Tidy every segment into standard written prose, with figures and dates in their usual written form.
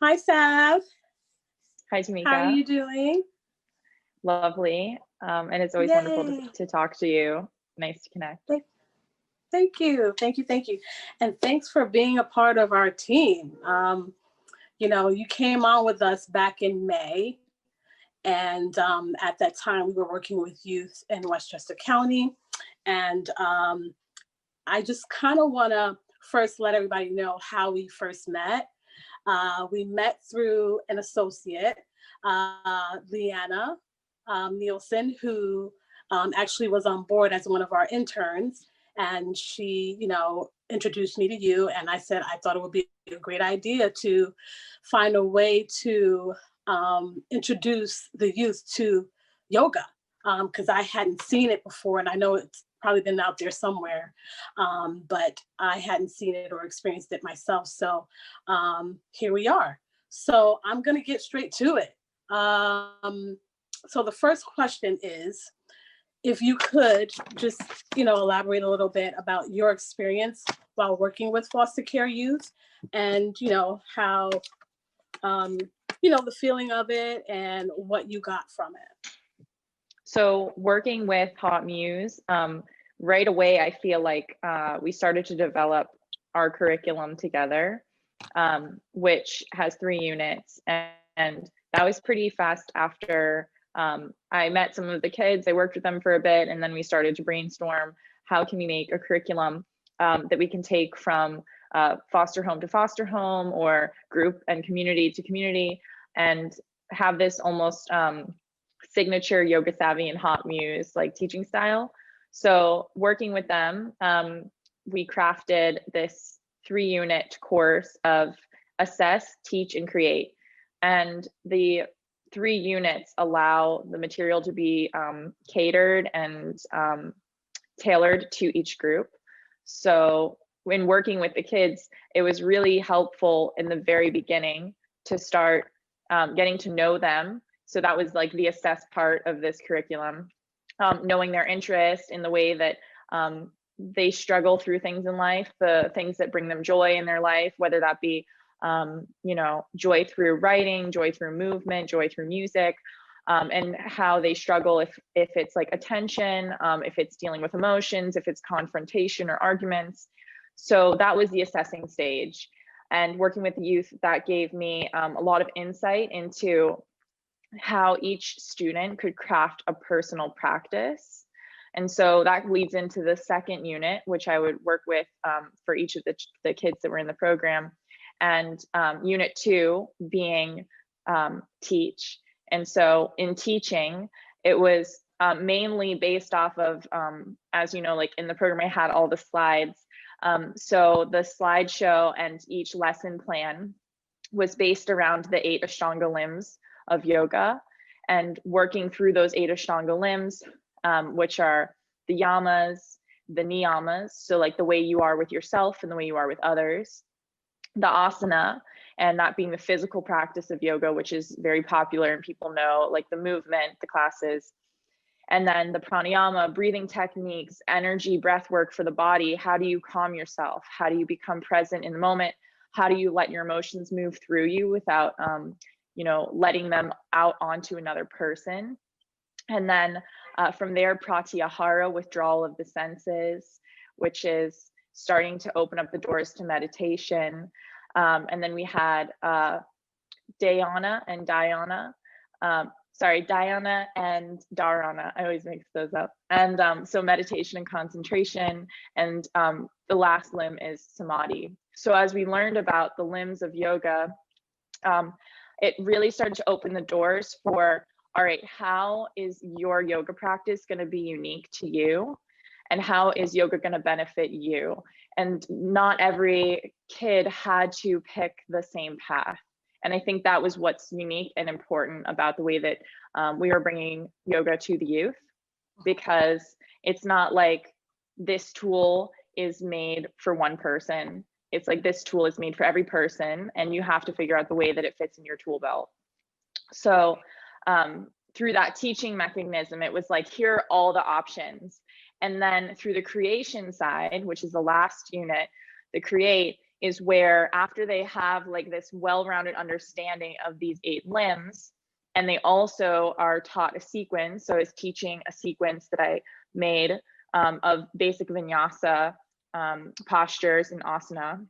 Hi, Sav. Hi, How are Tameka. you doing? Lovely. And it's always wonderful Yay. to talk to you. Nice to connect. Thank, thank you. Thank you. Thank you. And thanks for being a part of our team. You came on with us back in May. And at that time, we were working with youth in Westchester County. And I just kind of want to first let everybody know how we first met. We met through an associate, Leanna Nielsen, who actually was on board as one of our interns. And she, introduced me to you. And I said, I thought it would be a great idea to find a way to introduce the youth to yoga, because I hadn't seen it before. And I know it's probably been out there somewhere, but I hadn't seen it or experienced it myself. So here we are. So I'm going to get straight to it. So the first question is, if you could just, elaborate a little bit about your experience while working with foster care youth, and, how, the feeling of it and what you got from it. So working with H.A.W.T Muse, right away, I feel like we started to develop our curriculum together, which has 3 units. And that was pretty fast after I met some of the kids. I worked with them for a bit, and then we started to brainstorm how can we make a curriculum that we can take from foster home to foster home, or group and community to community, and have this almost signature yoga savvy and H.A.W.T Muse like teaching style. So working with them, we crafted this 3-unit course of assess, teach, and create. And the 3 units allow the material to be catered and tailored to each group. So when working with the kids, it was really helpful in the very beginning to start getting to know them. So that was like the assess part of this curriculum, knowing their interest in the way that they struggle through things in life, the things that bring them joy in their life, whether that be joy through writing, joy through movement, joy through music, and how they struggle if it's like attention, if it's dealing with emotions, if it's confrontation or arguments. So that was the assessing stage. And working with the youth, that gave me a lot of insight into how each student could craft a personal practice. And so that leads into the 2nd unit, which I would work with for each of the kids that were in the program. And unit 2 being teach. And so in teaching, it was mainly based off of, as you know, like in the program, I had all the slides. So the slideshow and each lesson plan was based around the 8 Ashtanga limbs of yoga, and working through those 8 Ashtanga limbs, which are the yamas, the niyamas, so like the way you are with yourself and the way you are with others, the asana, and that being the physical practice of yoga, which is very popular and people know, like the movement, the classes. And then the pranayama, breathing techniques, energy, breath work for the body. How do you calm yourself? How do you become present in the moment? How do you let your emotions move through you without, letting them out onto another person? And then from there, pratyahara, withdrawal of the senses, which is starting to open up the doors to meditation. And then we had dhyana and dhyana. Dhyana and dharana. I always mix those up. And so meditation and concentration. And the last limb is samadhi. So as we learned about the limbs of yoga, it really started to open the doors for, all right, how is your yoga practice going to be unique to you? And how is yoga going to benefit you? And not every kid had to pick the same path. And I think that was what's unique and important about the way that we were bringing yoga to the youth, because it's not like this tool is made for one person. It's like this tool is made for every person, and you have to figure out the way that it fits in your tool belt. So through that teaching mechanism, it was like, here are all the options. And then through the creation side, which is the last unit, the create, is where after they have like this well-rounded understanding of these 8 limbs, and they also are taught a sequence. So it's teaching a sequence that I made of basic vinyasa postures and asana.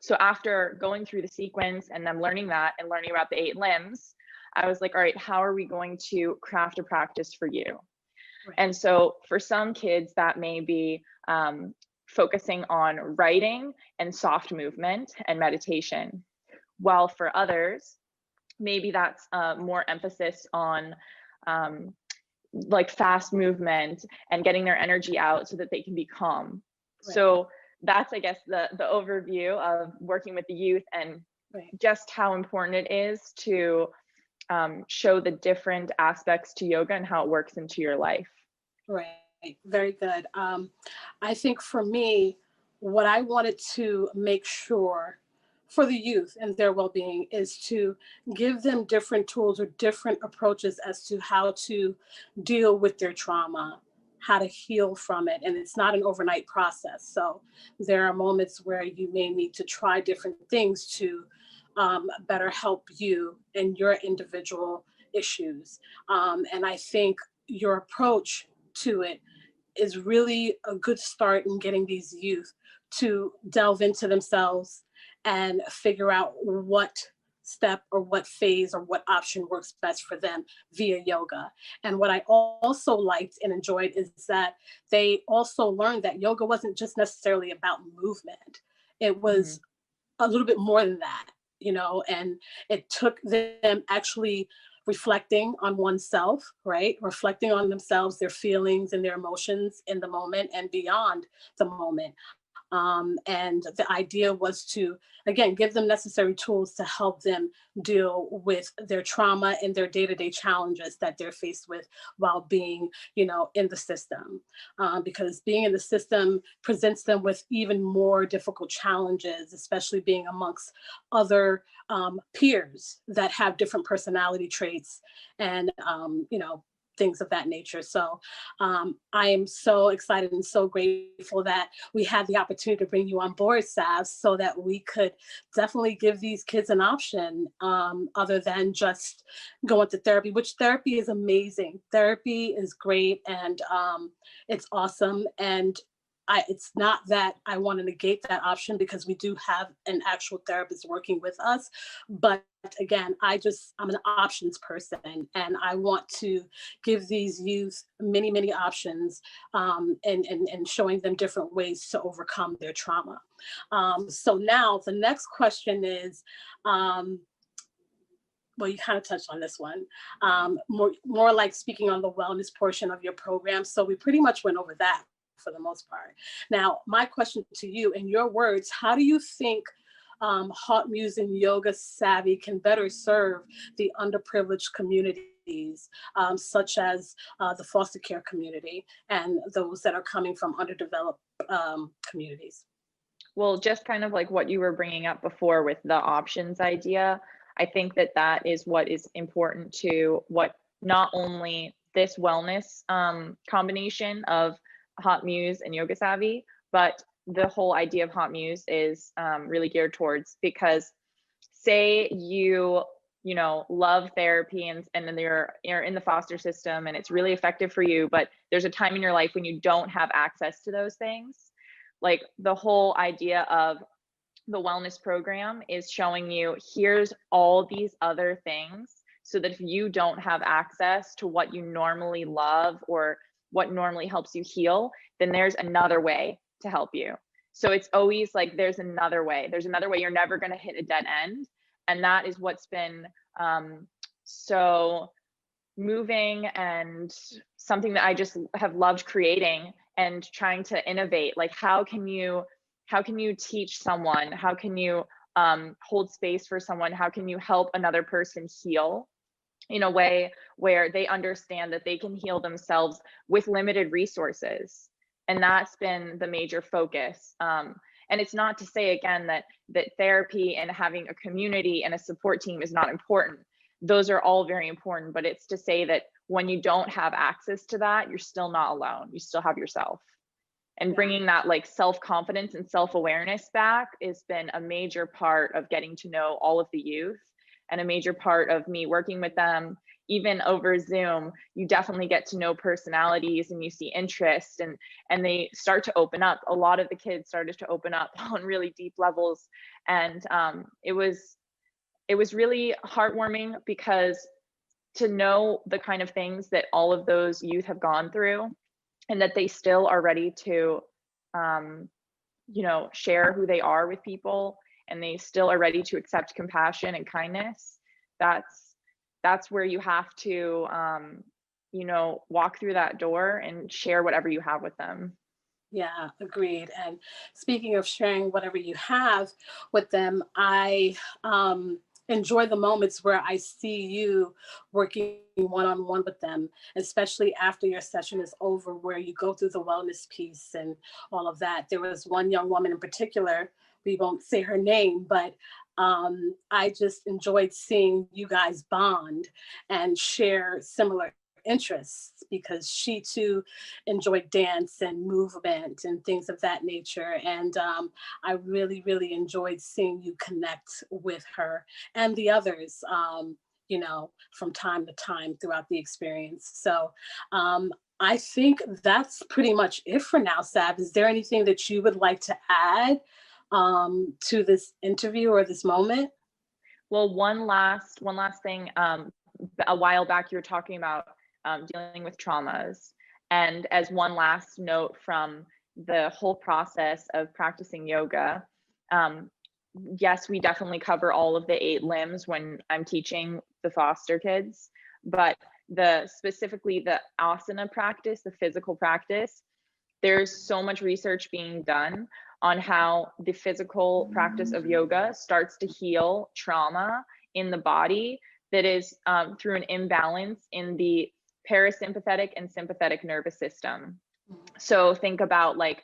So after going through the sequence and then learning that and learning about the 8 limbs, I was like, all right, how are we going to craft a practice for you? Right. And so for some kids, that may be focusing on writing and soft movement and meditation. While for others, maybe that's more emphasis on like fast movement and getting their energy out so that they can be calm. Right. So that's, I guess, the overview of working with the youth and right. just how important it is to show the different aspects to yoga and how it works into your life. Right, very good. I think for me, what I wanted to make sure for the youth and their well-being is to give them different tools or different approaches as to how to deal with their trauma, how to heal from it. And it's not an overnight process. So there are moments where you may need to try different things to better help you in your individual issues. And I think your approach to it is really a good start in getting these youth to delve into themselves and figure out what step or what phase or what option works best for them via yoga. And what I also liked and enjoyed is that they also learned that yoga wasn't just necessarily about movement. It was a little bit more than that, you know, and it took them actually reflecting on oneself, right? Reflecting on themselves, their feelings and their emotions in the moment and beyond the moment. And the idea was to, again, give them necessary tools to help them deal with their trauma and their day-to-day challenges that they're faced with while being, you know, in the system. Because being in the system presents them with even more difficult challenges, especially being amongst other peers that have different personality traits and, you know, things of that nature. So I am so excited and so grateful that we had the opportunity to bring you on board, Sav, so that we could definitely give these kids an option other than just going to therapy, which therapy is amazing. Therapy is great and it's awesome. And it's not that I want to negate that option because we do have an actual therapist working with us. But again, I'm an options person and I want to give these youth many, many options and showing them different ways to overcome their trauma. So now the next question is, well, you kind of touched on this one, more like speaking on the wellness portion of your program. So we pretty much went over that for the most part. Now, my question to you, in your words, how do you think H.A.W.T Muse and Yoga Savvy can better serve the underprivileged communities, such as the foster care community and those that are coming from underdeveloped communities? Well, just kind of like what you were bringing up before with the options idea, I think that that is what is important to what not only this wellness combination of H.A.W.T Muse and Yoga Savvy, but the whole idea of H.A.W.T Muse is really geared towards, because say you know, love therapy and then you're in the foster system and it's really effective for you, but there's a time in your life when you don't have access to those things. Like the whole idea of the wellness program is showing you, here's all these other things, so that if you don't have access to what you normally love or what normally helps you heal, then there's another way to help you. So it's always like, there's another way, you're never going to hit a dead end. And that is what's been so moving and something that I just have loved creating and trying to innovate. Like, how can you teach someone? How can you hold space for someone? How can you help another person heal in a way where they understand that they can heal themselves with limited resources? And that's been the major focus. And it's not to say, again, that therapy and having a community and a support team is not important. Those are all very important, but it's to say that when you don't have access to that, you're still not alone. You still have yourself. And bringing that like self-confidence and self-awareness back has been a major part of getting to know all of the youth, and a major part of me working with them. Even over Zoom, you definitely get to know personalities and you see interest, and they start to open up. A lot of the kids started to open up on really deep levels. And it was really heartwarming, because to know the kind of things that all of those youth have gone through, and that they still are ready to share who they are with people, and they still are ready to accept compassion and kindness. That's where you have to walk through that door and share whatever you have with them. Yeah, agreed. And speaking of sharing whatever you have with them, I enjoy the moments where I see you working one-on-one with them, especially after your session is over, where you go through the wellness piece and all of that. There was one young woman in particular, we won't say her name, but I just enjoyed seeing you guys bond and share similar interests, because she too enjoyed dance and movement and things of that nature. And I really, really enjoyed seeing you connect with her and the others, from time to time throughout the experience. So I think that's pretty much it for now, Sav. Is there anything that you would like to add to this interview or this moment? Well, one last thing. A while back, you were talking about dealing with traumas. And as one last note from the whole process of practicing yoga, yes, we definitely cover all of the 8 limbs when I'm teaching the foster kids, but specifically the asana practice, the physical practice, there's so much research being done on how the physical practice of yoga starts to heal trauma in the body that is through an imbalance in the parasympathetic and sympathetic nervous system. So think about like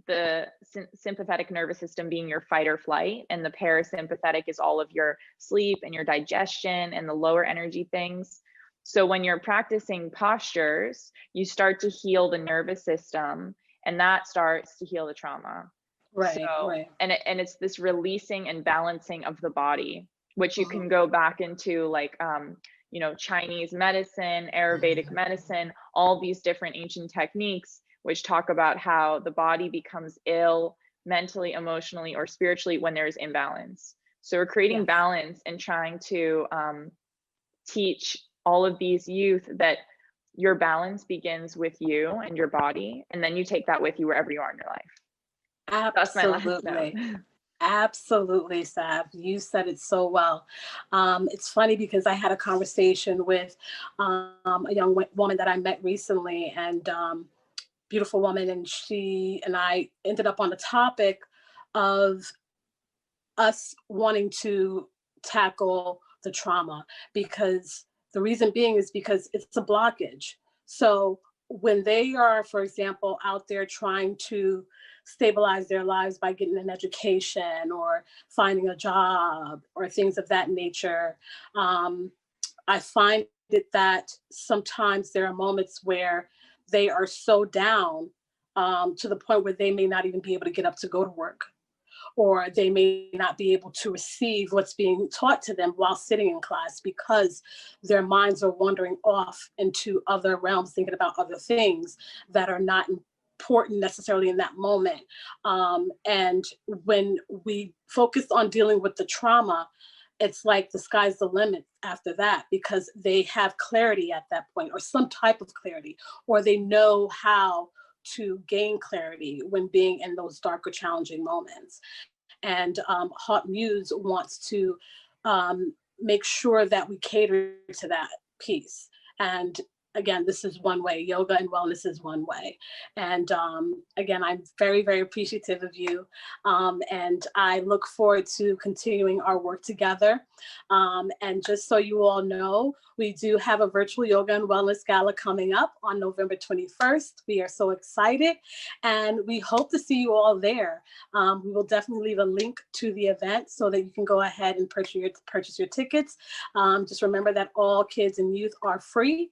the sympathetic nervous system being your fight or flight, and the parasympathetic is all of your sleep and your digestion and the lower energy things. So when you're practicing postures, you start to heal the nervous system, and that starts to heal the trauma. Right, so, right. And it's this releasing and balancing of the body, which you can go back into like Chinese medicine, Ayurvedic medicine, all these different ancient techniques, which talk about how the body becomes ill mentally, emotionally, or spiritually when there's imbalance. So we're creating balance and trying to teach all of these youth that your balance begins with you and your body, and then you take that with you wherever you are in your life. That's my last note. Absolutely, Sav. You said it so well. It's funny because I had a conversation with a young woman that I met recently, and beautiful woman, and she and I ended up on the topic of us wanting to tackle the trauma, because the reason being is because it's a blockage. So when they are, for example, out there trying to stabilize their lives by getting an education or finding a job or things of that nature, I find that sometimes there are moments where they are so down to the point where they may not even be able to get up to go to work, or they may not be able to receive what's being taught to them while sitting in class, because their minds are wandering off into other realms, thinking about other things that are not important necessarily in that moment. And when we focus on dealing with the trauma, it's like the sky's the limit after that, because they have clarity at that point, or some type of clarity, or they know how to gain clarity when being in those darker, challenging moments. And H.A.W.T Muse wants to make sure that we cater to that piece. And again, this is one way. Yoga and wellness is one way. And again, I'm very, very appreciative of you. And I look forward to continuing our work together. And just so you all know, we do have a virtual yoga and wellness gala coming up on November 21st. We are so excited, and we hope to see you all there. We will definitely leave a link to the event so that you can go ahead and purchase your tickets. Just remember that all kids and youth are free.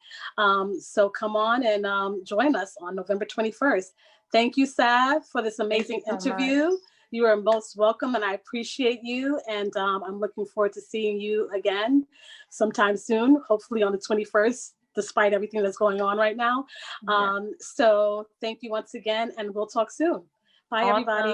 So come on and join us on November 21st. Thank you, Sav, for this amazing so interview. much. You are most welcome, and I appreciate you. And I'm looking forward to seeing you again sometime soon, hopefully on the 21st, despite everything that's going on right now. Yeah. So thank you once again, and we'll talk soon. Bye, Awesome. everybody.